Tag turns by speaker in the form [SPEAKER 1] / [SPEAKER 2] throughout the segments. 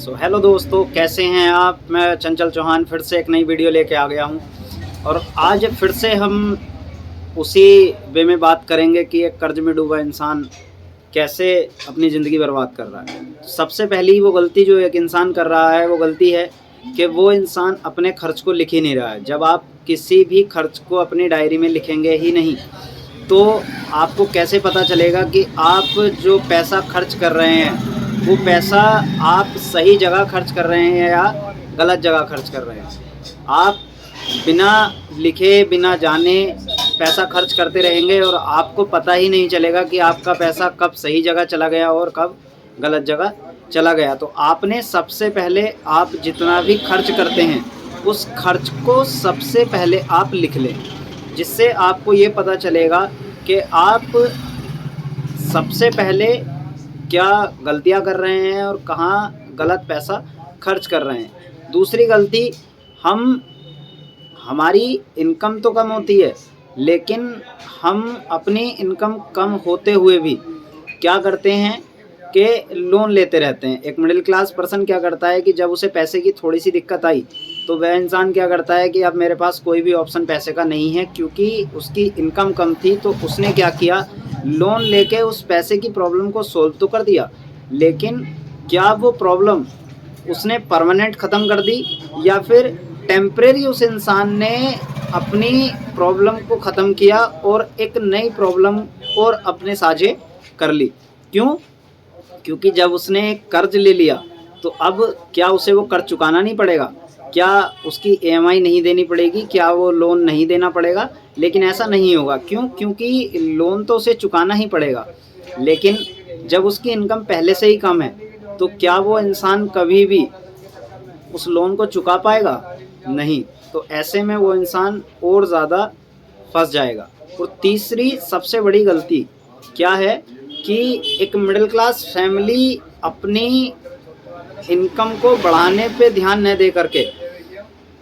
[SPEAKER 1] Hello दोस्तों, कैसे हैं आप। मैं चंचल चौहान फिर से एक नई वीडियो लेके आ गया हूं और आज फिर से हम उसी वे में बात करेंगे कि एक कर्ज में डूबा इंसान कैसे अपनी ज़िंदगी बर्बाद कर रहा है। सबसे पहली वो गलती जो एक इंसान कर रहा है वो गलती है कि वो इंसान अपने खर्च को लिख ही नहीं रहा है। जब आप किसी भी खर्च को अपनी डायरी में लिखेंगे ही नहीं तो आपको कैसे पता चलेगा कि आप जो पैसा खर्च कर रहे हैं वो पैसा आप सही जगह खर्च कर रहे हैं या गलत जगह खर्च कर रहे हैं। आप बिना लिखे बिना जाने पैसा खर्च करते रहेंगे और आपको पता ही नहीं चलेगा कि आपका पैसा कब सही जगह चला गया और कब गलत जगह चला गया। तो आपने सबसे पहले आप जितना भी खर्च करते हैं उस खर्च को सबसे पहले आप लिख लें, जिससे आपको ये पता चलेगा कि आप सबसे पहले क्या गलतियां कर रहे हैं और कहाँ गलत पैसा खर्च कर रहे हैं। दूसरी गलती, हमारी इनकम तो कम होती है लेकिन हम अपनी इनकम कम होते हुए भी क्या करते हैं कि लोन लेते रहते हैं। एक मिडिल क्लास पर्सन क्या करता है कि जब उसे पैसे की थोड़ी सी दिक्कत आई तो वह इंसान क्या करता है कि अब मेरे पास कोई भी ऑप्शन पैसे का नहीं है, क्योंकि उसकी इनकम कम थी तो उसने क्या किया, लोन लेके उस पैसे की प्रॉब्लम को सोल्व तो कर दिया, लेकिन क्या वो प्रॉब्लम उसने परमानेंट ख़त्म कर दी या फिर टेम्परेरी उस इंसान ने अपनी प्रॉब्लम को ख़त्म किया और एक नई प्रॉब्लम और अपने साझे कर ली। क्यों? क्योंकि जब उसने कर्ज ले लिया तो अब क्या उसे वो कर्ज चुकाना नहीं पड़ेगा? क्या उसकी ईएमआई नहीं देनी पड़ेगी? क्या वो लोन नहीं देना पड़ेगा? लेकिन ऐसा नहीं होगा। क्यों? क्योंकि लोन तो उसे चुकाना ही पड़ेगा, लेकिन जब उसकी इनकम पहले से ही कम है तो क्या वो इंसान कभी भी उस लोन को चुका पाएगा? नहीं। तो ऐसे में वो इंसान और ज़्यादा फंस जाएगा। और तीसरी सबसे बड़ी गलती क्या है कि एक मिडिल क्लास फैमिली अपनी इनकम को बढ़ाने पे ध्यान न दे करके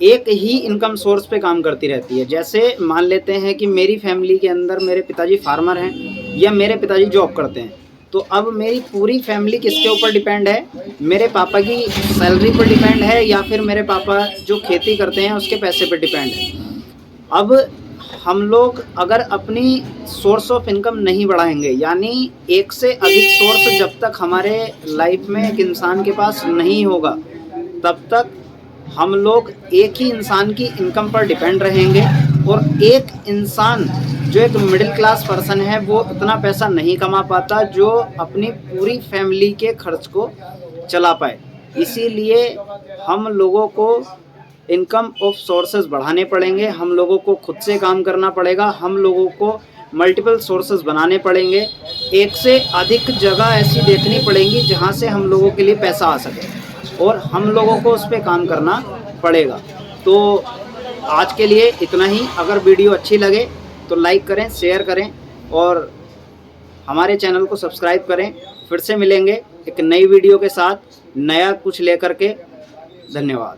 [SPEAKER 1] एक ही इनकम सोर्स पे काम करती रहती है। जैसे मान लेते हैं कि मेरी फैमिली के अंदर मेरे पिताजी फार्मर हैं या मेरे पिताजी जॉब करते हैं, तो अब मेरी पूरी फैमिली किसके ऊपर डिपेंड है? मेरे पापा की सैलरी पर डिपेंड है या फिर मेरे पापा जो खेती करते हैं उसके पैसे पर डिपेंड है। अब हम लोग अगर अपनी सोर्स ऑफ इनकम नहीं बढ़ाएंगे, यानी एक से अधिक सोर्स जब तक हमारे लाइफ में एक इंसान के पास नहीं होगा तब तक हम लोग एक ही इंसान की इनकम पर डिपेंड रहेंगे। और एक इंसान जो एक मिडिल क्लास पर्सन है वो उतना पैसा नहीं कमा पाता जो अपनी पूरी फैमिली के खर्च को चला पाए। इसीलिए हम लोगों को इनकम ऑफ सोर्सेज बढ़ाने पड़ेंगे, हम लोगों को खुद से काम करना पड़ेगा, हम लोगों को मल्टीपल सोर्सेज बनाने पड़ेंगे। एक से अधिक जगह ऐसी देखनी पड़ेंगी जहां से हम लोगों के लिए पैसा आ सके और हम लोगों को उस पर काम करना पड़ेगा। तो आज के लिए इतना ही। अगर वीडियो अच्छी लगे तो लाइक करें, शेयर करें और हमारे चैनल को सब्सक्राइब करें। फिर से मिलेंगे एक नई वीडियो के साथ, नया कुछ लेकर के। धन्यवाद।